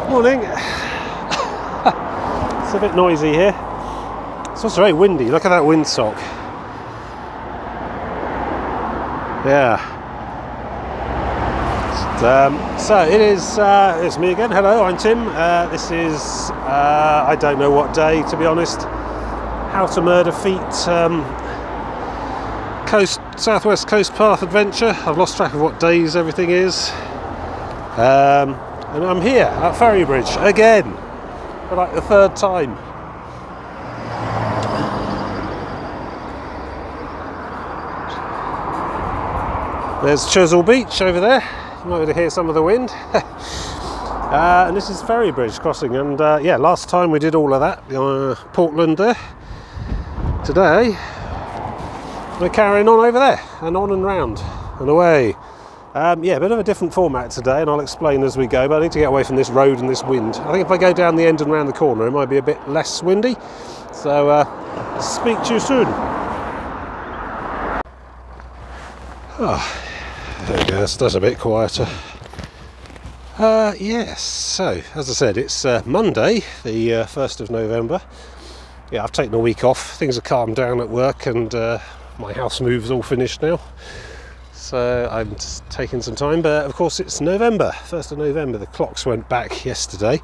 Morning. It's a bit noisy here. It's also very windy. Look at that windsock. Yeah. So it is. It's me again. Hello, I'm Tim. This is. I don't know what day, to be honest. How to Murder Feet. Southwest Coast Path Adventure. I've lost track of what days everything is. And I'm here at Ferrybridge again for like the third time. There's Chesil Beach over there. You might be able to hear some of the wind. And this is Ferrybridge crossing. And yeah, last time we did all of that, Portland there. Today we're carrying on over there and on and round and away. Yeah, a bit of a different format today, and I'll explain as we go, but I need to get away from this road and this wind. I think if I go down the end and round the corner, it might be a bit less windy. So, speak to you soon. Oh, there we go, that's a bit quieter. Yes, so, as I said, it's Monday, the 1st of November. Yeah, I've taken a week off. Things have calmed down at work, and my house move's all finished now. So I'm just taking some time, but of course it's November, 1st of November. The clocks went back yesterday,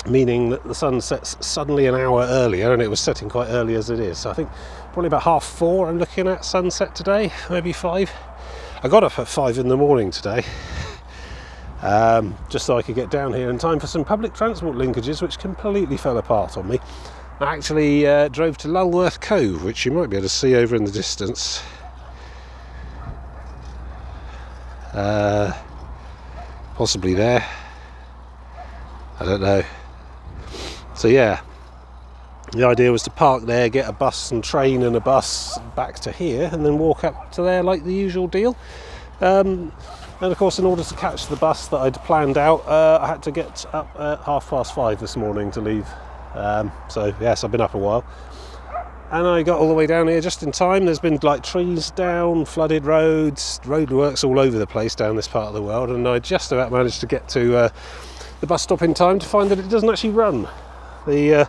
meaning that the sun sets suddenly an hour earlier, and it was setting quite early as it is. So I think probably about 4:30 I'm looking at sunset today, maybe 5. I got up at 5 in the morning today, just so I could get down here in time for some public transport linkages, which completely fell apart on me. I actually drove to Lulworth Cove, which you might be able to see over in the distance. Possibly there, I don't know. So yeah, the idea was to park there, get a bus and train and a bus back to here, and then walk up to there like the usual deal. And of course, in order to catch the bus that I'd planned out, I had to get up at 5:30 this morning to leave. So yes, I've been up a while, and I got all the way down here just in time. There's been like trees down, flooded roads, roadworks all over the place down this part of the world, and I just about managed to get to the bus stop in time to find that it doesn't actually run. The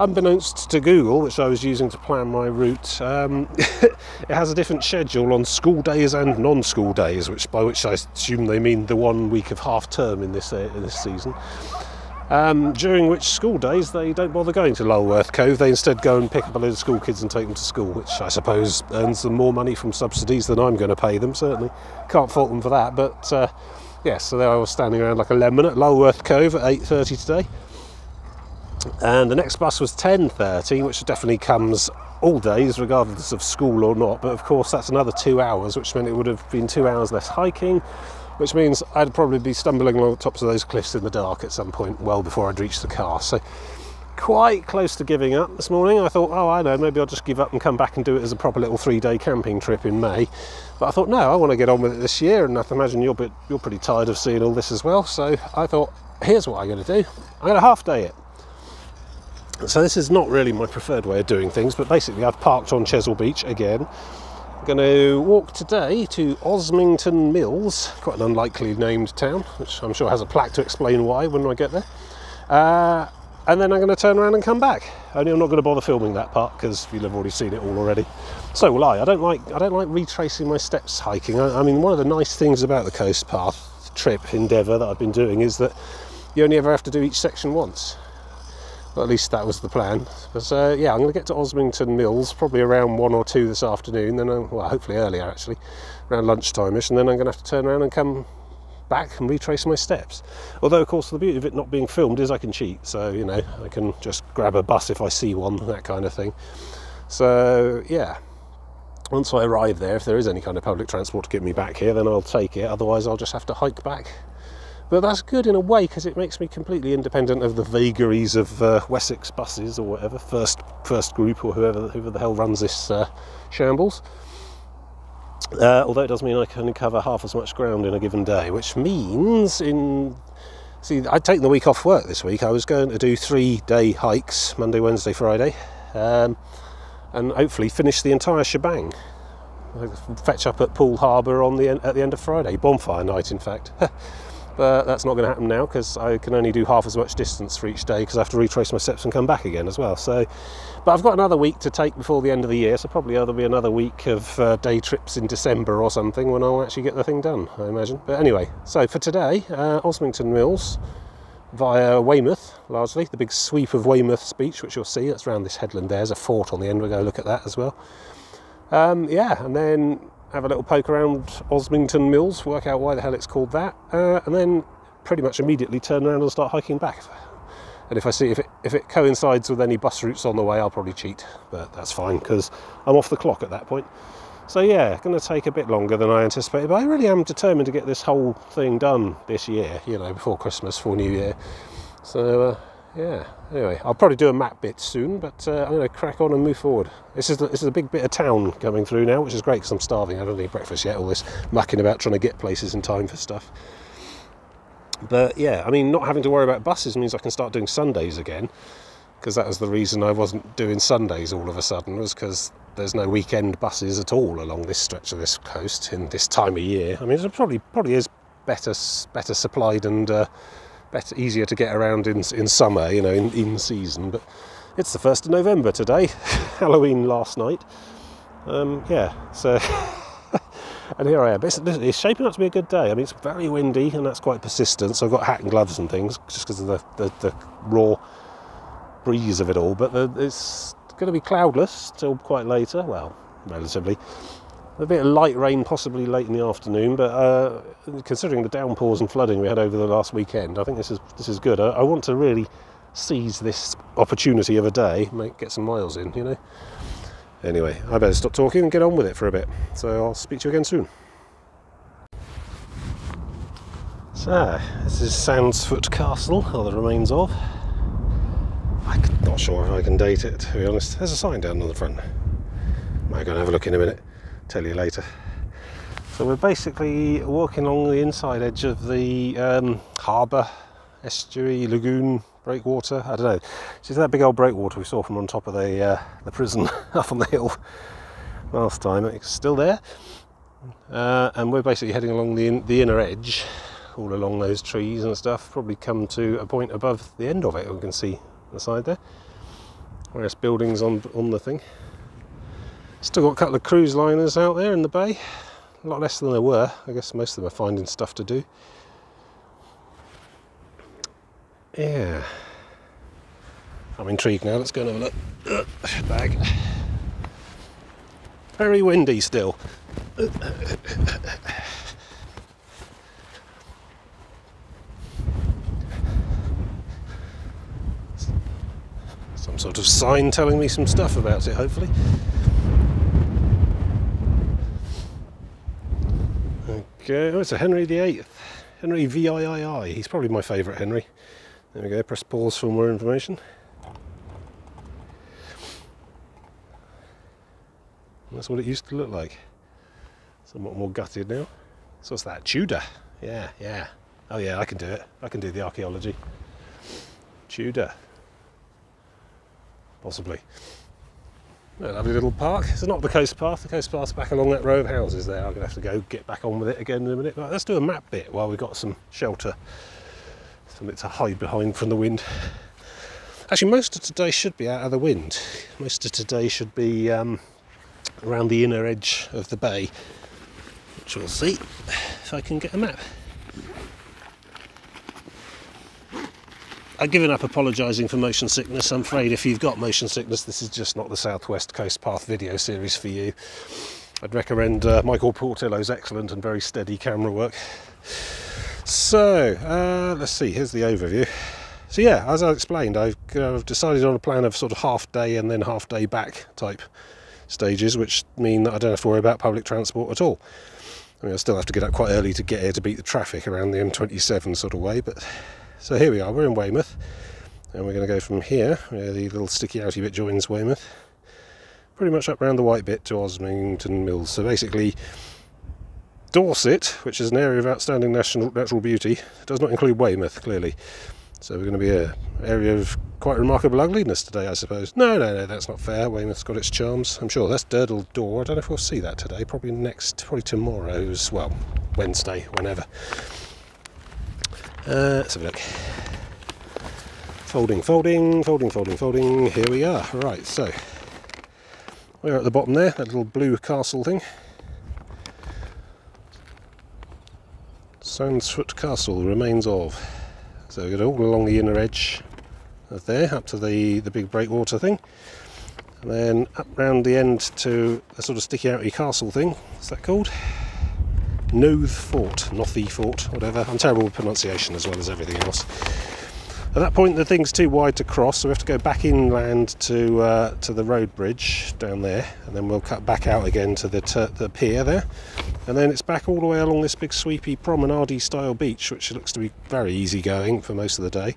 unbeknownst to Google, which I was using to plan my route, it has a different schedule on school days and non-school days, by which I assume they mean the 1 week of half term in this season. During which school days they don't bother going to Lulworth Cove. They instead go and pick up a load of school kids and take them to school, which I suppose earns them more money from subsidies than I'm going to pay them. Certainly can't fault them for that. But yes, so there I was standing around like a lemon at Lulworth Cove at 8:30 today, and the next bus was 10:30, which definitely comes all days regardless of school or not. But of course that's another 2 hours, which meant it would have been 2 hours less hiking, which means I'd probably be stumbling along the tops of those cliffs in the dark at some point well before I'd reach the car. So quite close to giving up this morning. I thought, oh, I know, maybe I'll just give up and come back and do it as a proper little 3-day camping trip in May. But I thought, no, I want to get on with it this year, and I imagine you're pretty tired of seeing all this as well. So I thought, here's what I'm going to do. I'm going to half-day it. So this is not really my preferred way of doing things, but basically I've parked on Chesil Beach again. Going to walk today to Osmington Mills, quite an unlikely named town, which I'm sure has a plaque to explain why when I get there. And then I'm going to turn around and come back. Only I'm not going to bother filming that part because you'll have already seen it all already. So will I. I don't like retracing my steps hiking. I mean, one of the nice things about the coast path trip endeavour that I've been doing is that you only ever have to do each section once. Well, at least that was the plan. But yeah, I'm going to get to Osmington Mills probably around 1 or 2 this afternoon. Then, well, hopefully earlier actually, around lunchtime-ish, and then I'm going to have to turn around and come back and retrace my steps. Although, of course, the beauty of it not being filmed is I can cheat. So you know, I can just grab a bus if I see one, that kind of thing. So yeah, once I arrive there, if there is any kind of public transport to get me back here, then I'll take it. Otherwise, I'll just have to hike back. But that's good in a way because it makes me completely independent of the vagaries of Wessex buses or whatever, first group or whoever the hell runs this shambles. Although it does mean I can only cover half as much ground in a given day, which means I'd taken the week off work this week. I was going to do 3-day hikes, Monday, Wednesday, Friday, and hopefully finish the entire shebang. I'll fetch up at Harbour at the end of Friday, bonfire night in fact. But that's not going to happen now because I can only do half as much distance for each day because I have to retrace my steps and come back again as well. So, but I've got another week to take before the end of the year, so probably there'll be another week of day trips in December or something when I'll actually get the thing done, I imagine. But anyway, so for today, Osmington Mills via Weymouth, largely, the big sweep of Weymouth beach, which you'll see, that's around this headland there. There's a fort on the end, we'll go look at that as well. Yeah, and then have a little poke around Osmington Mills, work out why the hell it's called that, and then pretty much immediately turn around and start hiking back. And if I see if it coincides with any bus routes on the way, I'll probably cheat, but that's fine because I'm off the clock at that point. So yeah, going to take a bit longer than I anticipated, but I really am determined to get this whole thing done this year, you know, before Christmas, for New Year. So yeah, anyway, I'll probably do a map bit soon, but I'm going to crack on and move forward. This is a big bit of town coming through now, which is great because I'm starving. I don't need breakfast yet, all this mucking about trying to get places in time for stuff. But yeah, I mean, not having to worry about buses means I can start doing Sundays again, because that was the reason I wasn't doing Sundays all of a sudden, was because there's no weekend buses at all along this stretch of this coast in this time of year. I mean, it probably is better supplied and easier to get around in summer, you know, in season. But it's the 1st of November today, Halloween last night. Yeah, so and here I am. It's shaping up to be a good day. I mean, it's very windy and that's quite persistent, so I've got hat and gloves and things just because of the raw breeze of it all. But it's going to be cloudless till quite later, well, relatively. A bit of light rain possibly late in the afternoon, but considering the downpours and flooding we had over the last weekend, I think this is good. I want to really seize this opportunity of a day, get some miles in, you know. Anyway, I better stop talking and get on with it for a bit. So I'll speak to you again soon. So, this is Sandsfoot Castle, or the remains of. I'm not sure if I can date it, to be honest. There's a sign down on the front. Might go and have a look in a minute. Tell you later. So we're basically walking along the inside edge of the harbour, estuary, lagoon, breakwater. I don't know. It's that big old breakwater we saw from on top of the prison up on the hill last time. It's still there, and we're basically heading along the inner edge, all along those trees and stuff. Probably come to a point above the end of it. We can see the side there. Various buildings on the thing. Still got a couple of cruise liners out there in the bay. A lot less than there were. I guess most of them are finding stuff to do. Yeah. I'm intrigued now. Let's go and have a look. Bag. Very windy still. Some sort of sign telling me some stuff about it, hopefully. Okay, oh, it's a Henry VIII. Henry VIII. He's probably my favourite Henry. There we go, press pause for more information. That's what it used to look like. Somewhat more gutted now. So what's that? Tudor. Yeah. Oh yeah, I can do it. I can do the archaeology. Tudor. Possibly. A lovely little park. It's not the coast path. The coast path's back along that row of houses there. I'm going to have to go get back on with it again in a minute. But let's do a map bit while we've got some shelter. Something to hide behind from the wind. Actually, most of today should be out of the wind. Most of today should be around the inner edge of the bay, which we'll see if I can get a map. I've given up apologising for motion sickness. I'm afraid if you've got motion sickness, this is just not the Southwest Coast Path video series for you. I'd recommend Michael Portillo's excellent and very steady camera work. So, let's see, here's the overview. So yeah, as I explained, I've decided on a plan of sort of half day and then half day back type stages, which mean that I don't have to worry about public transport at all. I mean, I still have to get up quite early to get here to beat the traffic around the M27 sort of way, but... So here we are, we're in Weymouth, and we're going to go from here, where the little sticky outy bit joins Weymouth, pretty much up round the white bit to Osmington Mills. So basically, Dorset, which is an area of outstanding natural beauty, does not include Weymouth, clearly. So we're going to be an area of quite remarkable ugliness today, I suppose. No, that's not fair. Weymouth's got its charms. I'm sure that's Durdle Door. I don't know if we'll see that today. Probably tomorrow's, well, Wednesday, whenever. Let's have a look. Folding, folding, folding, folding, folding. Here we are. Right, so we're at the bottom there, that little blue castle thing. Sandsfoot Castle, remains of. So we go all along the inner edge of there, up to the big breakwater thing. And then up round the end to the sort of sticky outy castle thing. What's that called? Noth Fort, Nothy Fort, whatever. I'm terrible with pronunciation as well as everything else. At that point the thing's too wide to cross, so we have to go back inland to the road bridge down there, and then we'll cut back out again to the pier there, and then it's back all the way along this big sweepy promenade style beach, which looks to be very easy going for most of the day,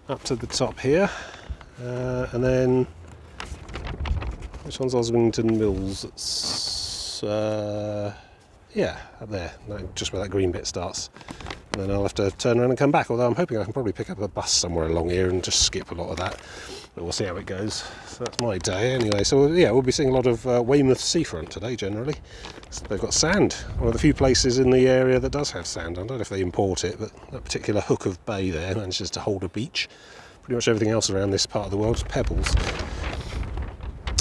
up to the top here, and then which one's Osmington Mills? It's yeah, up there, just where that green bit starts. And then I'll have to turn around and come back, although I'm hoping I can probably pick up a bus somewhere along here and just skip a lot of that, but we'll see how it goes. So that's my day anyway. So yeah, we'll be seeing a lot of Weymouth seafront today generally. So they've got sand, one of the few places in the area that does have sand. I don't know if they import it, but that particular hook of bay there manages to hold a beach. Pretty much everything else around this part of the world is pebbles.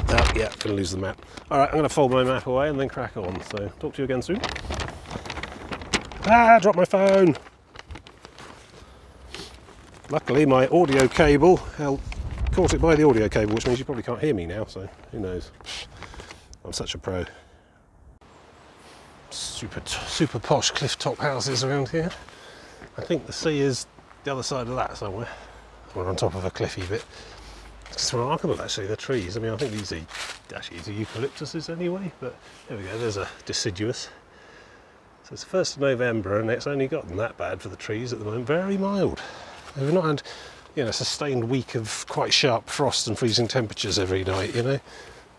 Oh yeah, going to lose the map. Alright, I'm going to fold my map away and then crack on, so talk to you again soon. Ah, dropped my phone! Luckily my audio cable caught it by the audio cable, which means you probably can't hear me now, so who knows. I'm such a pro. Super posh cliff top houses around here. I think the sea is the other side of that somewhere. We're on top of a cliffy bit. It's remarkable actually, the trees. I mean, I think these are actually eucalyptuses anyway, but there we go, there's a deciduous. So it's the 1st of November and it's only gotten that bad for the trees at the moment. Very mild. We've not had, you know, a sustained week of quite sharp frost and freezing temperatures every night, you know,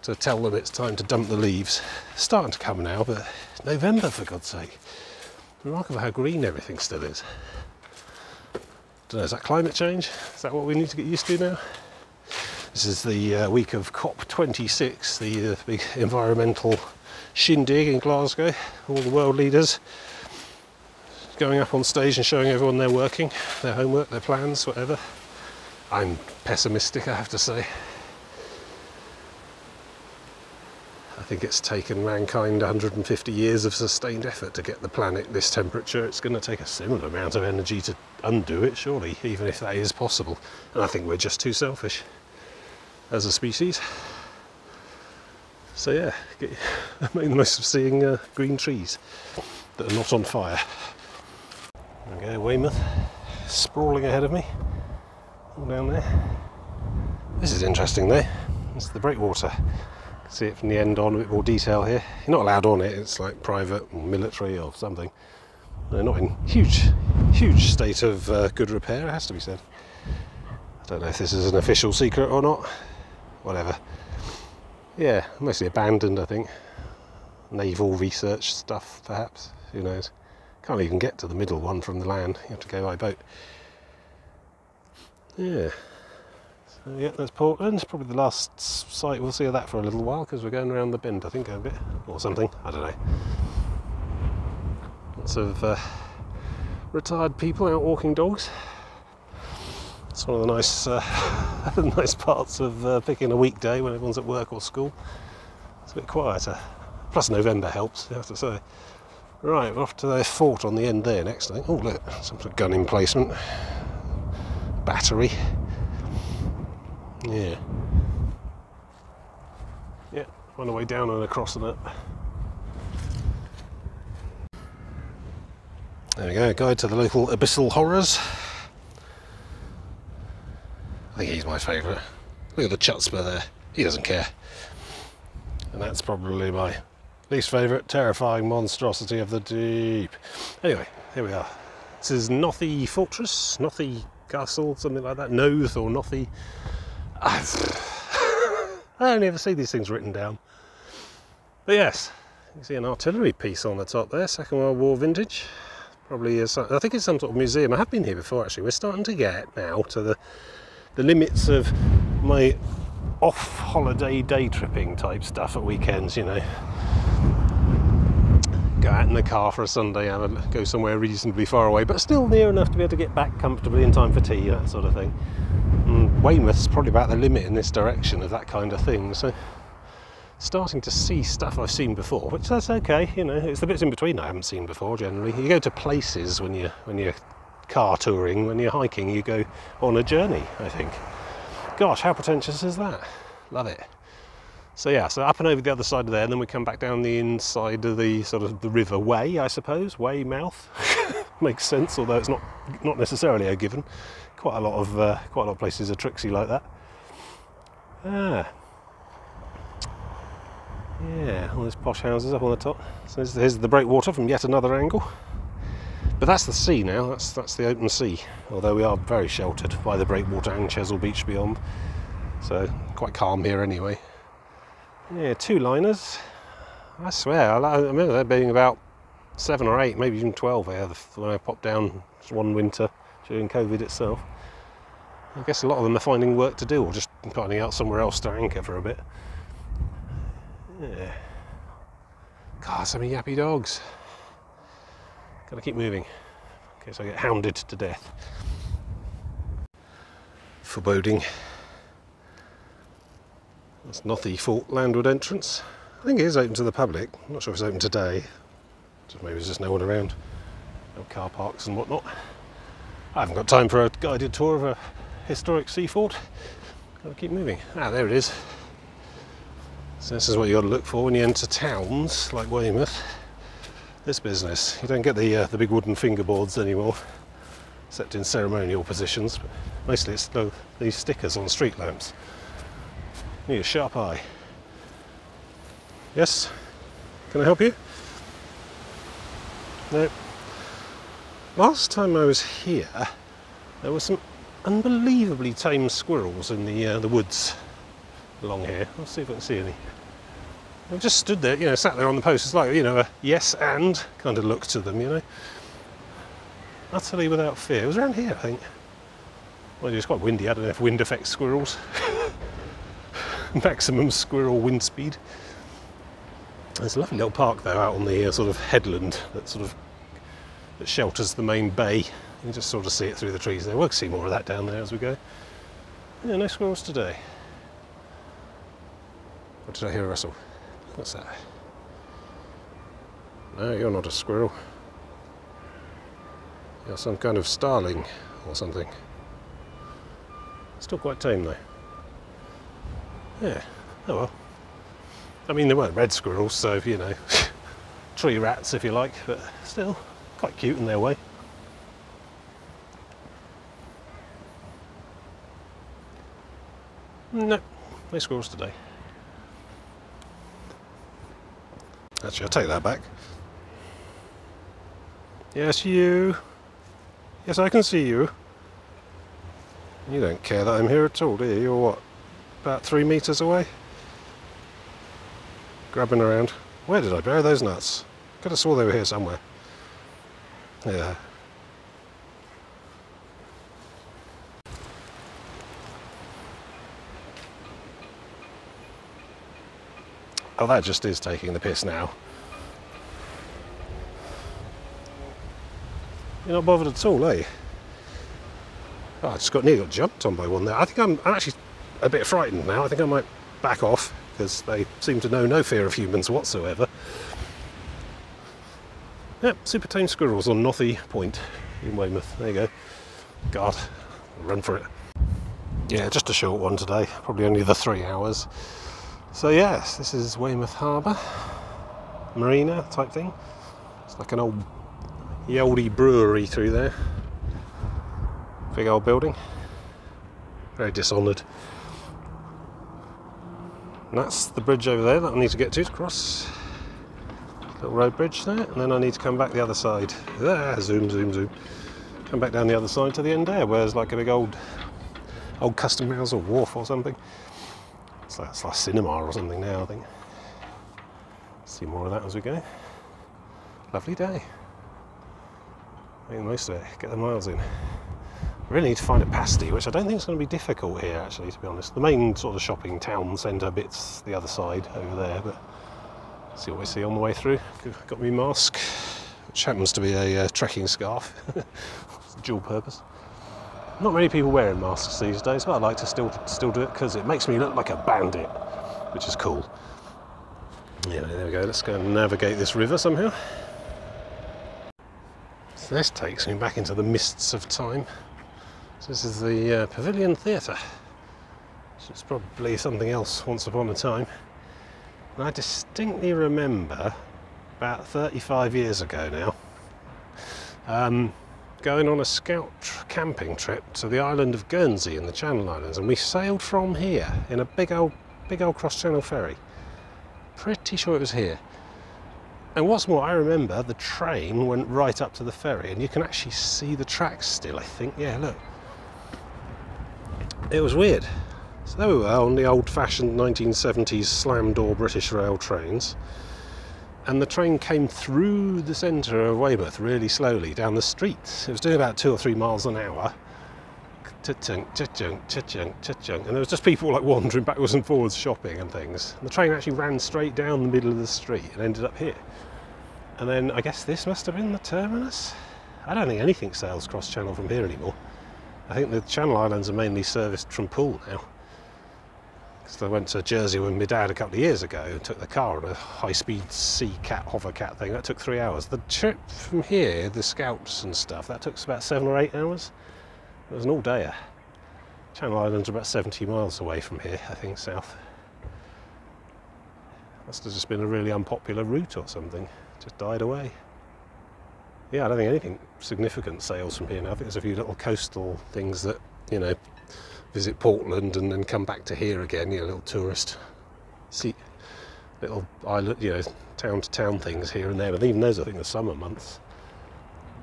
to tell them it's time to dump the leaves. It's starting to come now, but November for God's sake. Remarkable how green everything still is. Don't know, is that climate change? Is that what we need to get used to now? This is the week of COP26, the big environmental shindig in Glasgow. All the world leaders going up on stage and showing everyone they're working, their homework, their plans, whatever. I'm pessimistic, I have to say. I think it's taken mankind 150 years of sustained effort to get the planet this temperature. It's going to take a similar amount of energy to undo it, surely, even if that is possible. And I think we're just too selfish as a species. So yeah, make the most of seeing green trees that are not on fire. Okay, Weymouth, sprawling ahead of me, all down there. This is interesting though, it's the breakwater. You can see it from the end on, a bit more detail here. You're not allowed on it, it's like private or military or something. They're not in huge state of good repair, it has to be said. I don't know if this is an official secret or not, whatever. Yeah, mostly abandoned, I think. Naval research stuff, perhaps. Who knows? Can't even get to the middle one from the land. You have to go by boat. Yeah. So yeah, that's Portland. Probably the last sight we'll see of that for a little while, because we're going around the bend, I think, a bit, or something. I don't know. Lots of retired people out walking dogs. It's one of the nice, nice parts of picking a weekday when everyone's at work or school. It's a bit quieter. Plus November helps, you have to say. Right, we're off to the fort on the end there next, I think. Oh look, some sort of gun emplacement. Battery. Yeah. Yeah, find a way down and across and up. There we go, guide to the local abyssal horrors. I think he's my favourite. Look at the chutzpah there. He doesn't care. And that's probably my least favourite, terrifying monstrosity of the deep. Anyway, here we are. This is Nothy Fortress, Nothy Castle, something like that. Noth or Nothy. I only ever see these things written down. But yes, you can see an artillery piece on the top there, Second World War vintage. Probably is, I think it's some sort of museum. I have been here before actually. We're starting to get now to the limits of my off-holiday day tripping type stuff at weekends, you know. Go out rent a car for a Sunday and go somewhere reasonably far away, but still near enough to be able to get back comfortably in time for tea, that sort of thing. And Weymouth's probably about the limit in this direction of that kind of thing, so starting to see stuff I've seen before, which that's okay, you know, it's the bits in between I haven't seen before generally. You go to places when you're car touring, when you're hiking, you go on a journey, I think. Gosh, how pretentious is that? Love it. So yeah, so up and over the other side of there, and then we come back down the inside of the sort of the river Wey, I suppose, Weymouth. Makes sense, although it's not necessarily a given. Quite a lot of places are tricksy like that. Yeah, all those posh houses up on the top. So here's the breakwater from yet another angle. But that's the sea now, that's the open sea. Although we are very sheltered by the breakwater and Chesil Beach beyond. So quite calm here anyway. Yeah, 2-liners. I swear, I remember there being about 7 or 8, maybe even 12 here when I popped down one winter during COVID itself. I guess a lot of them are finding work to do or just finding out somewhere else to anchor for a bit. Yeah. God, so many yappy dogs. Gotta keep moving in case I get hounded to death. Foreboding. That's Nothy Fort landward entrance. I think it is open to the public. I'm not sure if it's open today. Maybe there's just no one around. No car parks and whatnot. I haven't got time for a guided tour of a historic sea fort. Gotta keep moving. Ah, there it is. So this is what you got to look for when you enter towns like Weymouth. This business. You don't get the big wooden fingerboards anymore, except in ceremonial positions. But mostly it's these stickers on street lamps. You need a sharp eye. Yes? Can I help you? No. Last time I was here, there were some unbelievably tame squirrels in the woods along here. I'll see if I can see any. I just stood there, you know, sat there on the post. It's like, you know, a yes and kind of look to them, you know. Utterly without fear. It was around here, I think. Well, it was quite windy. I don't know if wind affects squirrels. Maximum squirrel wind speed. There's a lovely little park though out on the sort of headland that shelters the main bay. You can just sort of see it through the trees there. We'll see more of that down there as we go. Yeah, no squirrels today. What did I hear a rustle? What's that? No, you're not a squirrel. You're some kind of starling or something. Still quite tame though. Yeah, oh well. I mean, they weren't red squirrels, so, you know, tree rats if you like, but still quite cute in their way. No, no squirrels today. Actually, I'll take that back. Yes, you. Yes, I can see you. You don't care that I'm here at all, do you? You're what, about 3 metres away? Grabbing around. Where did I bury those nuts? Could have swore they were here somewhere. Yeah. Oh, that just is taking the piss now. You're not bothered at all, eh? Oh, I just nearly got jumped on by one there. I think I'm actually a bit frightened now. I think I might back off because they seem to know no fear of humans whatsoever. Yep, super tame squirrels on Nothy Point in Weymouth. There you go. God, run for it. Yeah, just a short one today. Probably only the 3 hours. So yes, this is Weymouth Harbour, Marina type thing. It's like an old Yaldy brewery through there. Big old building. Very dishonoured. And that's the bridge over there that I need to get to cross. Little road bridge there, and then I need to come back the other side. There, zoom, zoom, zoom. Come back down the other side to the end there, where there's like a big old custom house or wharf or something. It's like cinema or something now, I think. See more of that as we go. Lovely day. Make the most of it, get the miles in. Really need to find a pasty, which I don't think is going to be difficult here actually, to be honest. The main sort of shopping town centre bit's the other side over there, but See what we see on the way through. Got me mask, which happens to be a trekking scarf. It's dual purpose. Not many people wearing masks these days, but I like to still do it because it makes me look like a bandit, which is cool. Yeah, there we go. Let's go and navigate this river somehow. So this takes me back into the mists of time. So this is the Pavilion Theatre, which is probably something else once upon a time. And I distinctly remember, about 35 years ago now, going on a scout camping trip to the island of Guernsey in the Channel Islands, and we sailed from here in a big old cross-channel ferry. Pretty sure it was here. And what's more, I remember the train went right up to the ferry, and you can actually see the tracks still, I think. Yeah, look. It was weird. So there we were on the old-fashioned 1970s slam-door British rail trains, and the train came through the centre of Weymouth really slowly down the streets. It was doing about 2 or 3 miles an hour. Cha-chunk, cha-chunk, cha-chunk, cha-chunk. And there was just people like wandering backwards and forwards shopping and things. And the train actually ran straight down the middle of the street and ended up here. And then I guess this must have been the terminus. I don't think anything sails cross-channel from here anymore. I think the Channel Islands are mainly serviced from Poole now. Because I went to Jersey with my dad a couple of years ago and took the car on a high-speed sea-cat, hovercat thing. That took 3 hours. The trip from here, the scouts and stuff, that took us about 7 or 8 hours. It was an all-dayer. Channel Islands are about 70 miles away from here, I think, south. Must have just been a really unpopular route or something. Just died away. Yeah, I don't think anything significant sails from here now. I think there's a few little coastal things that, you know, visit Portland and then come back to here again, you know, little tourist little island, you know, town to town things here and there, but even those I think are summer months.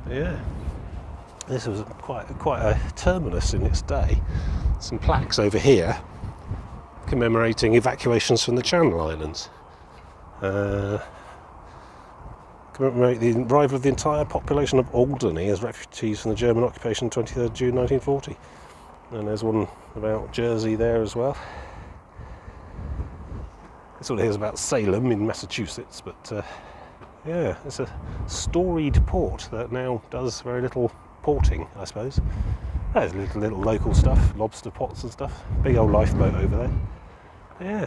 But yeah, this was quite a terminus in its day. Some plaques over here commemorating evacuations from the Channel Islands. Commemorate the arrival of the entire population of Alderney as refugees from the German occupation 23rd June 1940. And there's one about Jersey there as well. This one here is about Salem in Massachusetts, but yeah, it's a storied port that now does very little porting, I suppose. There's little local stuff, lobster pots and stuff. Big old lifeboat over there. Yeah,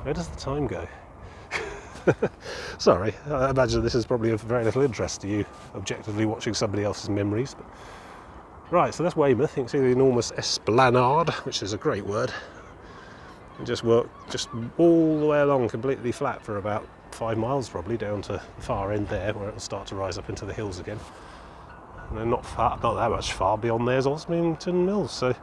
where does the time go? Sorry, I imagine this is probably of very little interest to you, objectively watching somebody else's memories. But right, so that's Weymouth. You can see the enormous esplanade, which is a great word. And just work just all the way along completely flat for about 5 miles probably, down to the far end there, where it'll start to rise up into the hills again. And then not that much far beyond there's Osmington Mills. So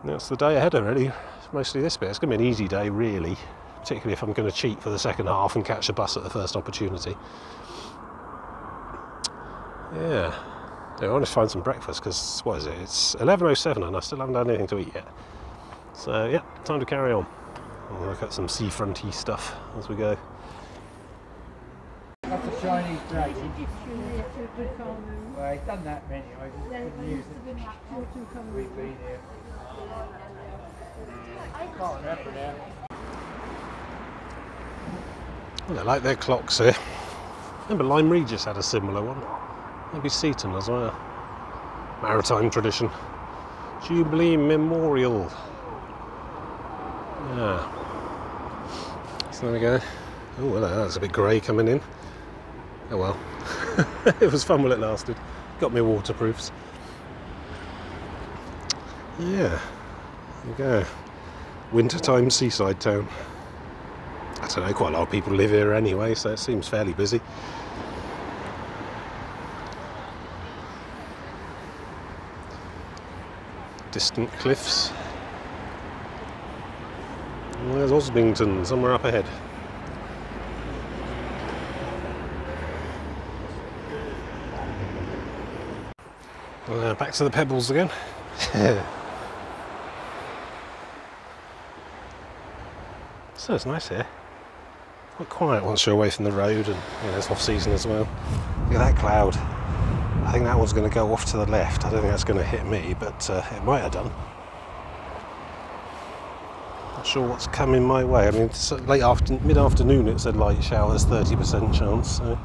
that's the day ahead of really. It's mostly this bit. It's going to be an easy day really, particularly if I'm going to cheat for the second half and catch a bus at the first opportunity. Yeah. I want to find some breakfast because, what is it? It's 11:07 and I still haven't done anything to eat yet. So, yeah, time to carry on. I'll look at some seafronty stuff as we go. That's a Chinese dragon. Well, he's done that many, I just couldn't use it. We've been here. Can't remember now. Well, I like their clocks here. Remember Lyme Regis had a similar one. Maybe Seaton as well. Maritime tradition. Jubilee Memorial. Yeah. So there we go. Oh, well, that's a bit grey coming in. Oh well. It was fun while it lasted. Got me waterproofs. Yeah. There you go. Wintertime seaside town. I don't know, quite a lot of people live here anyway, so it seems fairly busy. Distant cliffs. And there's Osmington, somewhere up ahead. Back to the pebbles again. So it's nice here. Quite quiet once you're away from the road, and you know, it's off season as well. Look at that cloud. I think that one's going to go off to the left. I don't think that's going to hit me, but it might have done. not sure what's coming my way. I mean, it's mid-afternoon it said light showers, 30% chance. So,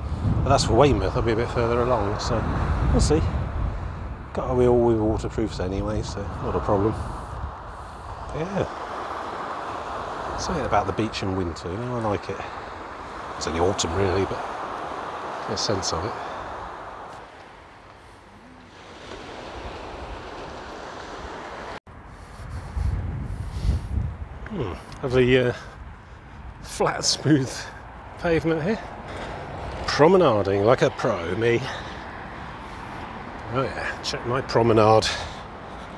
but that's for Weymouth. I'll be a bit further along, so we'll see. Got to be all with waterproofs anyway, so not a problem. Yeah. Something about the beach in winter, you know, I like it. It's only autumn really, but get a sense of it. Lovely flat, smooth pavement here. Promenading like a pro, me. Oh yeah, check my promenade.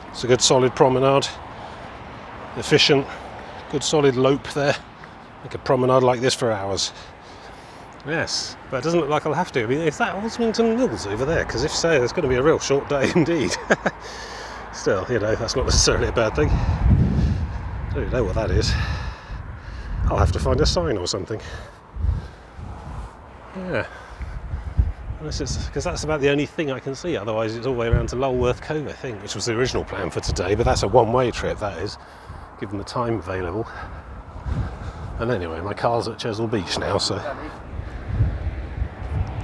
It's a good solid promenade. Efficient, good solid lope there. I could promenade like this for hours. Yes, but it doesn't look like I'll have to. I mean, is that Osmington Mills over there? Because if so, it's going to be a real short day indeed. Still, you know, that's not necessarily a bad thing. I don't know what that is. I'll have to find a sign or something. Yeah. Because that's about the only thing I can see, otherwise it's all the way around to Lulworth Cove, I think, which was the original plan for today, but that's a one-way trip, that is, given the time available. And anyway, my car's at Chesil Beach now, so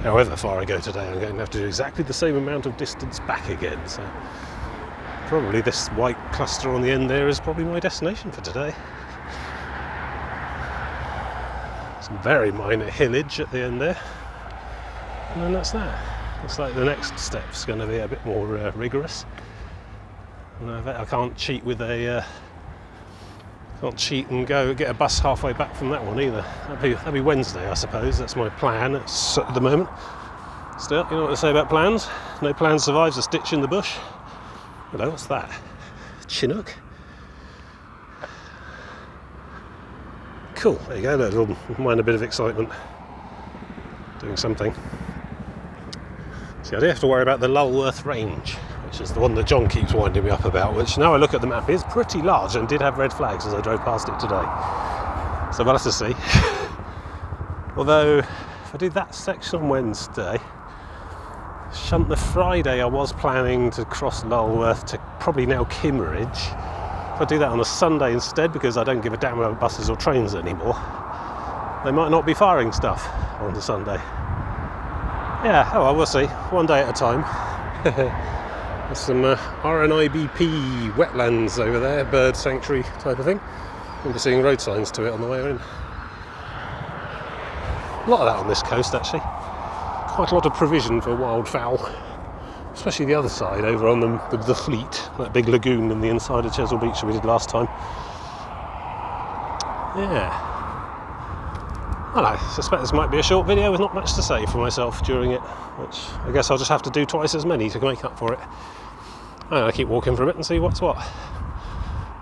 however far I go today, I'm going to have to do exactly the same amount of distance back again, so probably this white cluster on the end there is probably my destination for today. Some very minor hillage at the end there. And then that's that. Looks like the next step's going to be a bit more rigorous. And I bet I can't cheat with a can't cheat and go get a bus halfway back from that one either. That'd be Wednesday, I suppose. That's my plan at the moment. Still, you know what they say about plans? No plan survives a stitch in the bush. Hello, what's that? Chinook. Cool. There you go. A little minor bit of excitement. Doing something. See, I do have to worry about the Lulworth Range, which is the one that John keeps winding me up about, which now I look at the map is pretty large and did have red flags as I drove past it today. So we'll have to see. Although, if I do that section on Wednesday, the Friday I was planning to cross Lulworth to probably now Kimmeridge. If I do that on a Sunday instead, because I don't give a damn about buses or trains anymore, they might not be firing stuff on the Sunday. Yeah, oh well, we'll see. One day at a time. There's some RNIBP wetlands over there, bird sanctuary type of thing. I remember seeing road signs to it on the way in. A lot of that on this coast actually. Quite a lot of provision for wildfowl. Especially the other side, over on the Fleet, that big lagoon in the inside of Chesil Beach that we did last time. Yeah. Well, I suspect this might be a short video with not much to say for myself during it, which I guess I'll just have to do twice as many to make up for it. I'm going to keep walking for a bit and see what's what.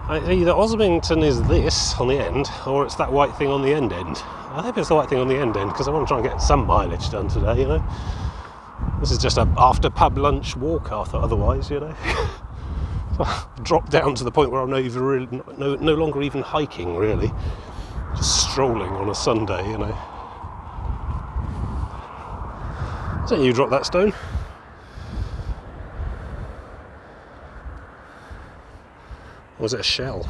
Either Osmington is this on the end, or it's that white thing on the end. I hope it's the white thing on the end because I want to try and get some mileage done today, you know. This is just a after pub lunch walk, I thought otherwise, you know. Drop down to the point where I'm no longer even hiking, really. Just strolling on a Sunday, you know. Is that you drop that stone? Or was it a shell?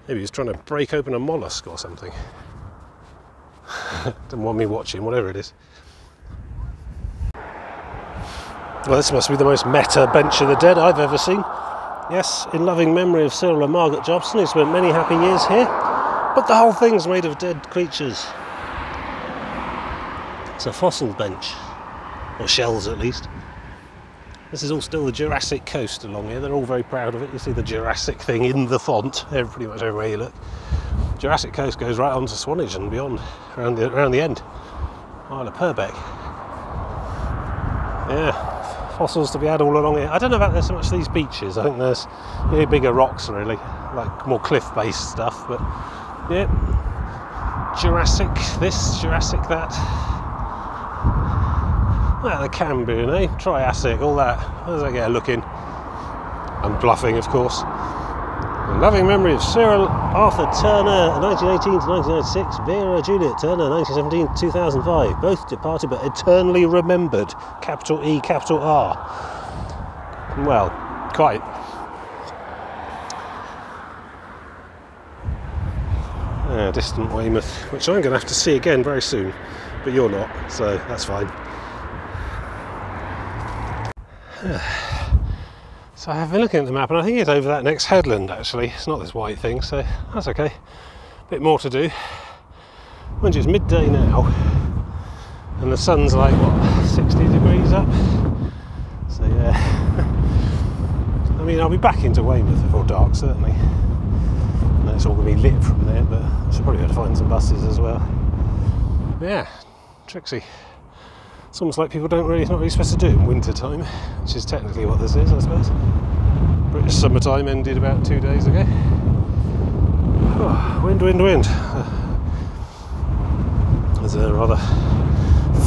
Maybe he's trying to break open a mollusk or something. Didn't want me watching, whatever it is. Well, this must be the most meta Bench of the Dead I've ever seen. Yes, in loving memory of Cyril and Margaret Jobson, who spent many happy years here. But the whole thing's made of dead creatures. It's a fossil bench. Or shells, at least. This is all still the Jurassic coast along here. They're all very proud of it. You see the Jurassic thing in the font, pretty much everywhere you look. Jurassic coast goes right on to Swanage and beyond, around the end. Isle of Purbeck. Yeah. Fossils to be had all along here. I don't know about there's so much these beaches. I think there's bigger rocks really, like more cliff-based stuff. But yeah, Jurassic this, Jurassic that. Well, the Cambrian, Triassic, all that. How does that get a look in? I'm bluffing, of course. In loving memory of Cyril Arthur Turner, 1918 to 1996, Vera Juliet Turner, 1917 to 2005. Both departed but eternally remembered. Capital E, capital R. Well, quite. Distant Weymouth, which I'm going to have to see again very soon, but you're not, so that's fine. So I have been looking at the map, and I think it's over that next headland actually. It's not this white thing, so that's okay. Bit more to do. Mind you, it's midday now, and the sun's like, what, 60 degrees up? So yeah. I mean, I'll be back into Weymouth before dark, certainly. And it's all going to be lit from there, but I should probably be able to find some buses as well. But yeah, tricksy. It's almost like people don't really, it's not really supposed to do in winter time, which is technically what this is, I suppose. British summertime ended about 2 days ago. Oh, wind, wind, wind. There's a rather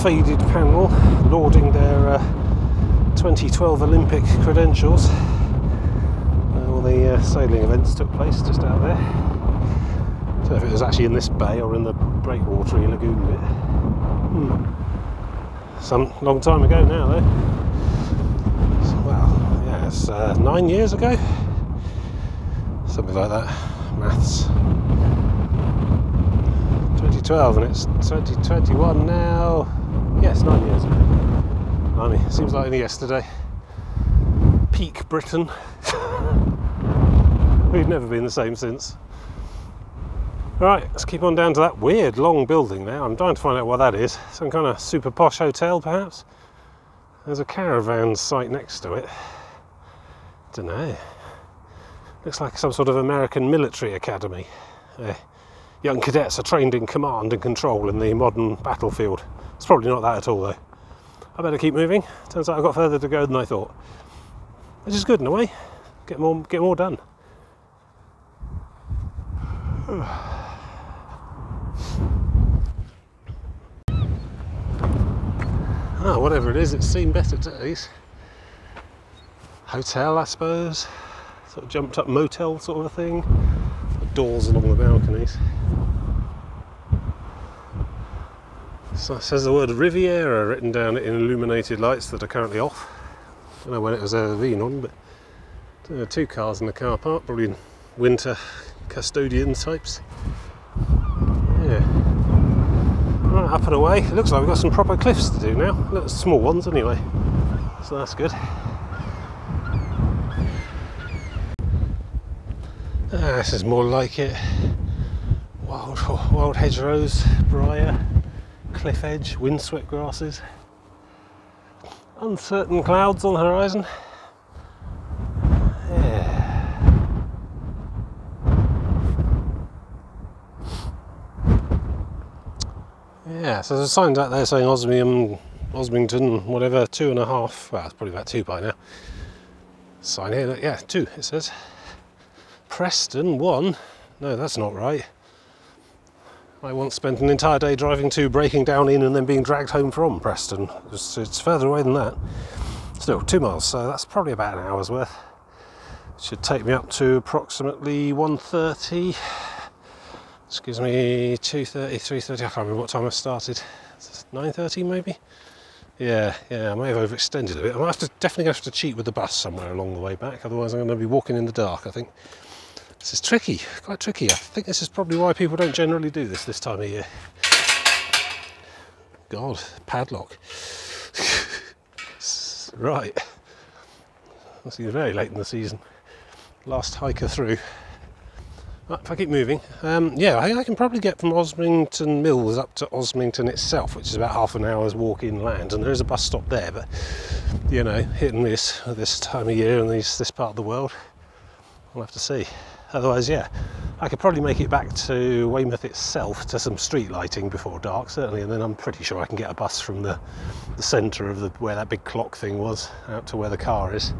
faded panel lauding their 2012 Olympic credentials. All the sailing events took place just out there. I don't know if it was actually in this bay or in the breakwatery lagoon bit. Some long time ago now though. Well, yeah, it's 9 years ago, something like that. Maths. 2012 and it's 2021 now. Yes, 9 years ago. I mean, it seems like only yesterday. Peak Britain. We've never been the same since. Right, let's keep on down to that weird long building now. I'm trying to find out what that is. Some kind of super posh hotel, perhaps? There's a caravan site next to it. Don't know. Looks like some sort of American military academy. Young cadets are trained in command and control in the modern battlefield. It's probably not that at all, though. I better keep moving. Turns out I've got further to go than I thought. Which is good in a way. Get more done. Oh, whatever it is, it's seen better days. Hotel, I suppose. Sort of jumped up motel sort of a thing. Doors along the balconies. So it says the word Riviera written down in illuminated lights that are currently off. I don't know when it was ever been on, but 2 cars in the car park, probably winter custodian types. Yeah. Right, up and away. It looks like we've got some proper cliffs to do now. Look, small ones anyway. So that's good. This is more like it. Wild hedgerows, briar, cliff edge, windswept grasses. Uncertain clouds on the horizon. Yeah, so there's a sign out there saying Osmington, whatever, 2.5. Well, it's probably about 2 by now. Sign here, yeah, 2 it says. Preston 1. No, that's not right. I once spent an entire day driving to, breaking down in, and then being dragged home from Preston. It's further away than that. Still 2 miles, so that's probably about an hour's worth. It should take me up to approximately 1:30. This gives me 2:30, 3:30. I can't remember what time I started. 9:30 maybe. Yeah, I may have overextended a bit. I might definitely have to cheat with the bus somewhere along the way back. Otherwise, I'm going to be walking in the dark. I think this is tricky, quite tricky. I think this is probably why people don't generally do this time of year. God, padlock. Right. It's very late in the season. Last hiker through. Right, if I keep moving, yeah, I can probably get from Osmington Mills up to Osmington itself, which is about half an hour's walk inland, and there is a bus stop there, but, you know, hit and miss at this time of year and this part of the world. We'll have to see. Otherwise, yeah, I could probably make it back to Weymouth itself to some street lighting before dark, certainly, and then I'm pretty sure I can get a bus from the centre of where that big clock thing was, out to where the car is.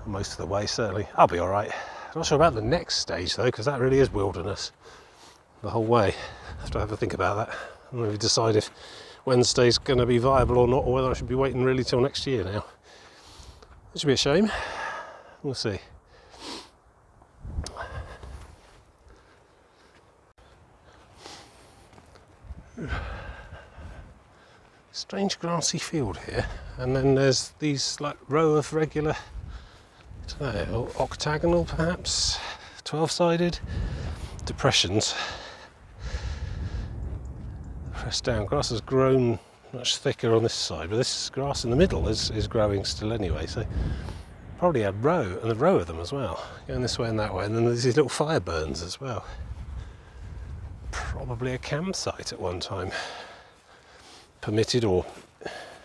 Most of the way, certainly. I'll be alright. Not sure about the next stage though, because that really is wilderness the whole way. Have to have a think about that and maybe decide if Wednesday's going to be viable or not, or whether I should be waiting really till next year now. Which would be a shame. We'll see. Strange grassy field here, and then there's these like row of regular, I don't know, octagonal perhaps, 12-sided depressions. Pressed down. Grass has grown much thicker on this side, but this grass in the middle is growing still anyway, so probably a row, and a row of them as well, going this way and that way, and then there's these little fire burns as well. Probably a campsite at one time, permitted or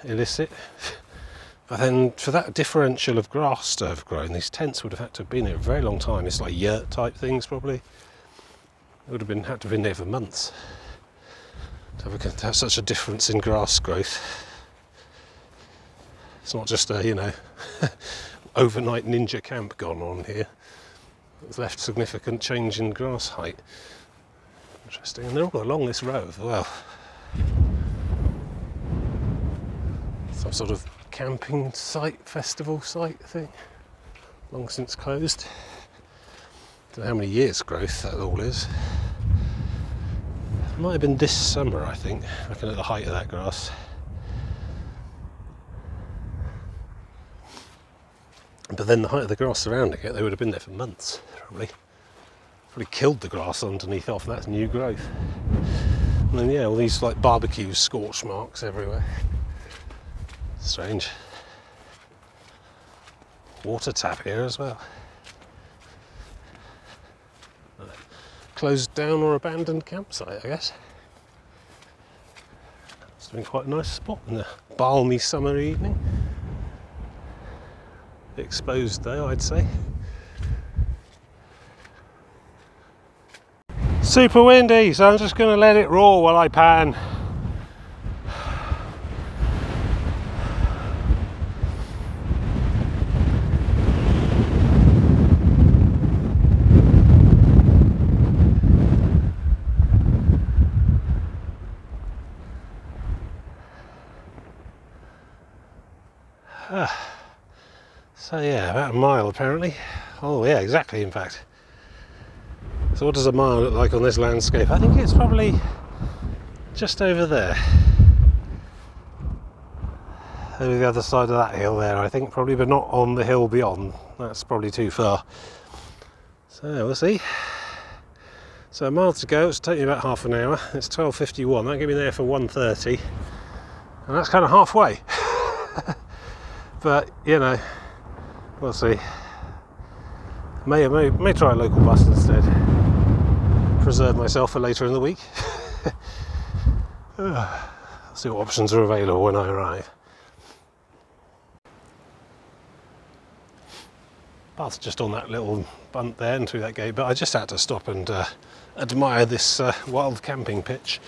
illicit. But then for that differential of grass to have grown, these tents would have had to have been there a very long time. It's like yurt type things probably. It would have had to have been there for months to have such a difference in grass growth. It's not just a, you know, overnight ninja camp gone on here. It's left significant change in grass height. Interesting, and they're all along this row as well. Some sort of camping site, festival site thing, long since closed. Don't know how many years growth that all is. It might have been this summer, I think, looking at the height of that grass. But then the height of the grass surrounding it, they would have been there for months, probably. Probably killed the grass underneath off, and that's new growth. And then, yeah, all these like barbecue scorch marks everywhere. Strange. Water tap here as well. Closed down or abandoned campsite, I guess. It's been quite a nice spot in a balmy summer evening. Exposed though, I'd say. Super windy, so I'm just going to let it roar while I pan. So yeah, about a mile apparently. Oh yeah, exactly in fact. So what does a mile look like on this landscape? I think it's probably just over there. Over the other side of that hill there, I think, probably, but not on the hill beyond. That's probably too far. So we'll see. So a mile to go, it's taking about half an hour. It's 12:51, that'll get me there for 1:30. And that's kind of halfway. But, you know, we'll see. May try a local bus instead. Preserve myself for later in the week. See what options are available when I arrive. Path's just on that little bunt there and through that gate, but I just had to stop and admire this wild camping pitch.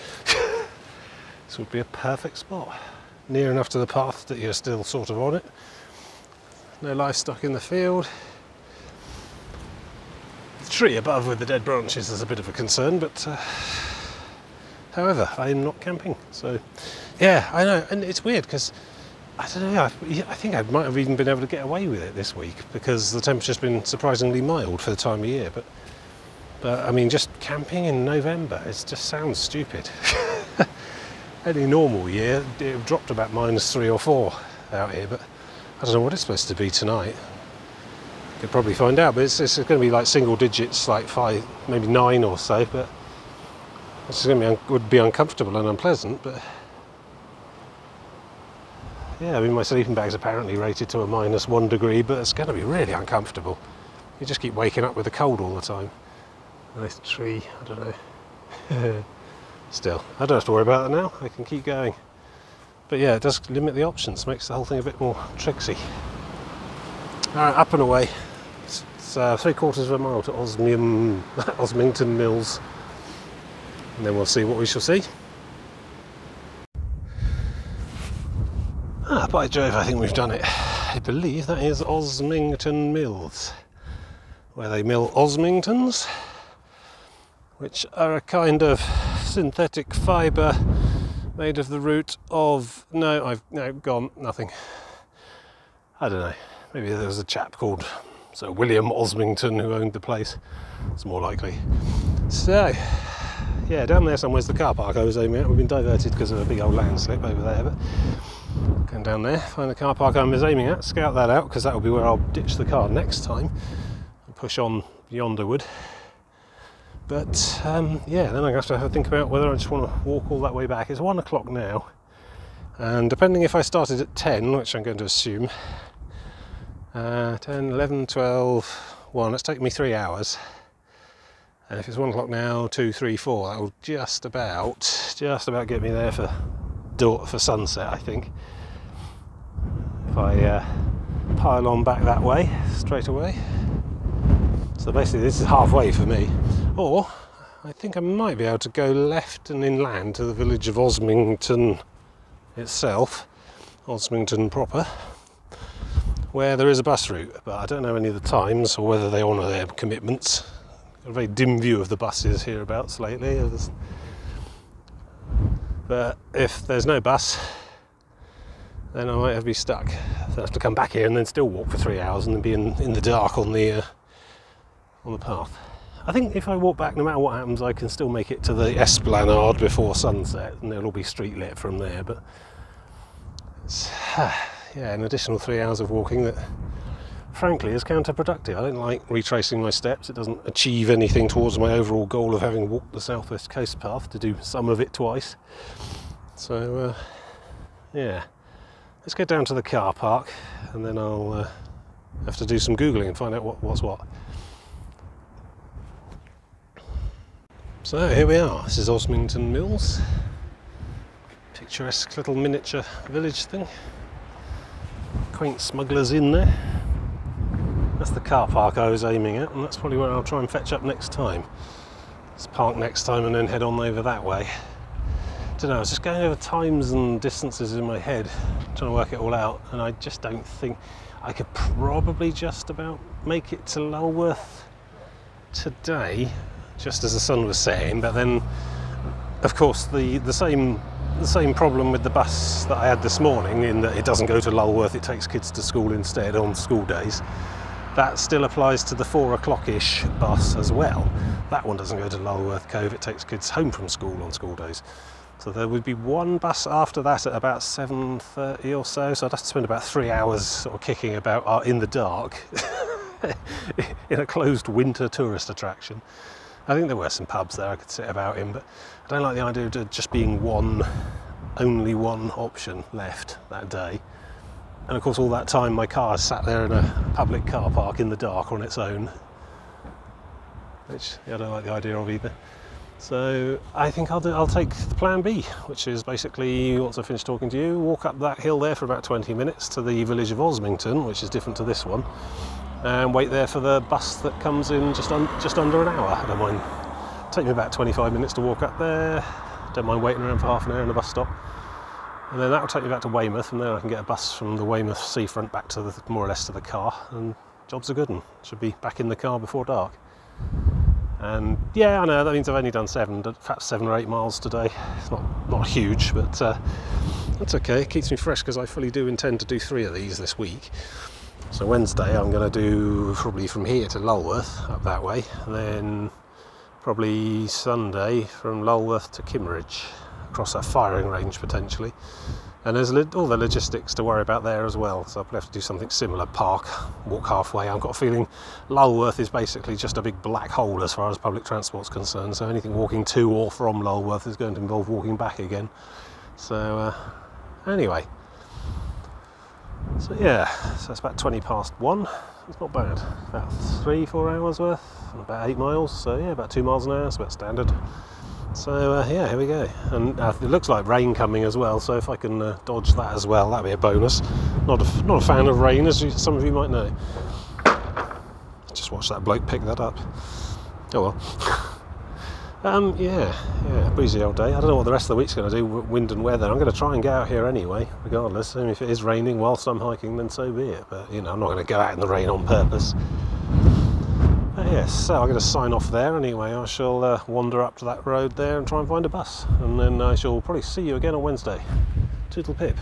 This would be a perfect spot. Near enough to the path that you're still sort of on it. No livestock in the field. The tree above with the dead branches is a bit of a concern, but however, I'm not camping, so yeah, I know. And it's weird because I don't know, I think I might have even been able to get away with it this week because the temperature's been surprisingly mild for the time of year, but I mean, just camping in November, it just sounds stupid. Any normal year it dropped about -3 or 4 out here, but I don't know what it's supposed to be tonight. Could probably find out, but it's going to be like single digits, like 5, maybe 9 or so, but it's going to would be uncomfortable and unpleasant. But yeah, I mean, my sleeping bag's apparently rated to a -1 degree, but it's going to be really uncomfortable. You just keep waking up with the cold all the time. And this tree, I don't know. Still, I don't have to worry about that now. I can keep going. But yeah, it does limit the options, makes the whole thing a bit more tricksy. Alright, up and away. It's 3/4 of a mile to Osmington Mills. And then we'll see what we shall see. By Jove, I think we've done it. I believe that is Osmington Mills, where they mill Osmingtons, which are a kind of synthetic fibre made of the root of... No, I've gone, nothing. I don't know. Maybe there was a chap called Sir William Osmington who owned the place. It's more likely. So, yeah, down there somewhere's the car park I was aiming at. We've been diverted because of a big old landslip over there, but going down there, find the car park I was aiming at, scout that out, because that will be where I'll ditch the car next time and push on yonderward. But yeah, then I have to think about whether I just want to walk all that way back. It's 1 o'clock now, and depending if I started at 10, which I'm going to assume, 10, 11, 12, 1, it's taken me 3 hours. And if it's 1 o'clock now, 2, 3, 4, that will just about get me there for sunset, I think. If I pile on back that way, straight away. So basically this is halfway for me. Or, I think I might be able to go left and inland to the village of Osmington itself, Osmington proper, where there is a bus route, but I don't know any of the times or whether they honour their commitments. Got a very dim view of the buses hereabouts lately. But if there's no bus, then I might have to be stuck. So I have to come back here and then still walk for 3 hours and then be in the dark on the path. I think if I walk back, no matter what happens, I can still make it to the Esplanade before sunset, and it'll all be street lit from there. But it's, yeah, an additional 3 hours of walking that, frankly, is counterproductive. I don't like retracing my steps. It doesn't achieve anything towards my overall goal of having walked the South West Coast Path, to do some of it twice. So, yeah, let's get down to the car park, and then I'll have to do some Googling and find out what's what. So here we are, this is Osmington Mills, picturesque little miniature village thing, quaint smugglers in there. That's the car park I was aiming at, and that's probably where I'll try and fetch up next time. Let's park next time and then head on over that way. I don't know, I was just going over times and distances in my head, trying to work it all out, and I just don't think I could probably just about make it to Lulworth today, just as the sun was setting. But then, of course, the same problem with the bus that I had this morning, in that it doesn't go to Lulworth, it takes kids to school instead on school days. That still applies to the 4 o'clock-ish bus as well. That one doesn't go to Lulworth Cove, it takes kids home from school on school days. So there would be one bus after that at about 7:30 or so, so I'd have to spend about 3 hours sort of kicking about in the dark in a closed winter tourist attraction. I think there were some pubs there I could sit about in, but I don't like the idea of there just being only one option left that day. And of course all that time my car sat there in a public car park in the dark on its own, which I don't like the idea of either. So I think I'll take the plan B, which is basically, once I finish talking to you, walk up that hill there for about 20 minutes to the village of Osmington, which is different to this one, and wait there for the bus that comes in just under an hour. I don't mind. Take me about 25 minutes to walk up there. Don't mind waiting around for half an hour in the bus stop. And then that will take me back to Weymouth, and then I can get a bus from the Weymouth seafront back to more or less to the car, and job's a good one. Should be back in the car before dark. And yeah, I know that means I've only done perhaps 7 or 8 miles today. It's not huge, but that's okay. It keeps me fresh because I fully do intend to do 3 of these this week. So Wednesday I'm going to do probably from here to Lulworth, up that way, and then probably Sunday from Lulworth to Kimmeridge, across a firing range potentially. And there's all the logistics to worry about there as well, so I'll probably have to do something similar, park, walk halfway. I've got a feeling Lulworth is basically just a big black hole as far as public transport's concerned, so anything walking to or from Lulworth is going to involve walking back again. So anyway, so yeah, so it's about 20 past 1, it's not bad, about 3-4 hours worth, and about 8 miles, so yeah, about 2 miles an hour, it's about standard. So yeah, here we go, and it looks like rain coming as well, so if I can dodge that as well, that'd be a bonus. Not a fan of rain, as some of you might know. Just watch that bloke pick that up. Oh well. Yeah, breezy old day. I don't know what the rest of the week's going to do, wind and weather. I'm going to try and get out here anyway, regardless. And if it is raining whilst I'm hiking, then so be it. But, you know, I'm not going to go out in the rain on purpose. But yes, so I'm going to sign off there anyway. I shall wander up to that road there and try and find a bus. And then I shall probably see you again on Wednesday. Toodle pip.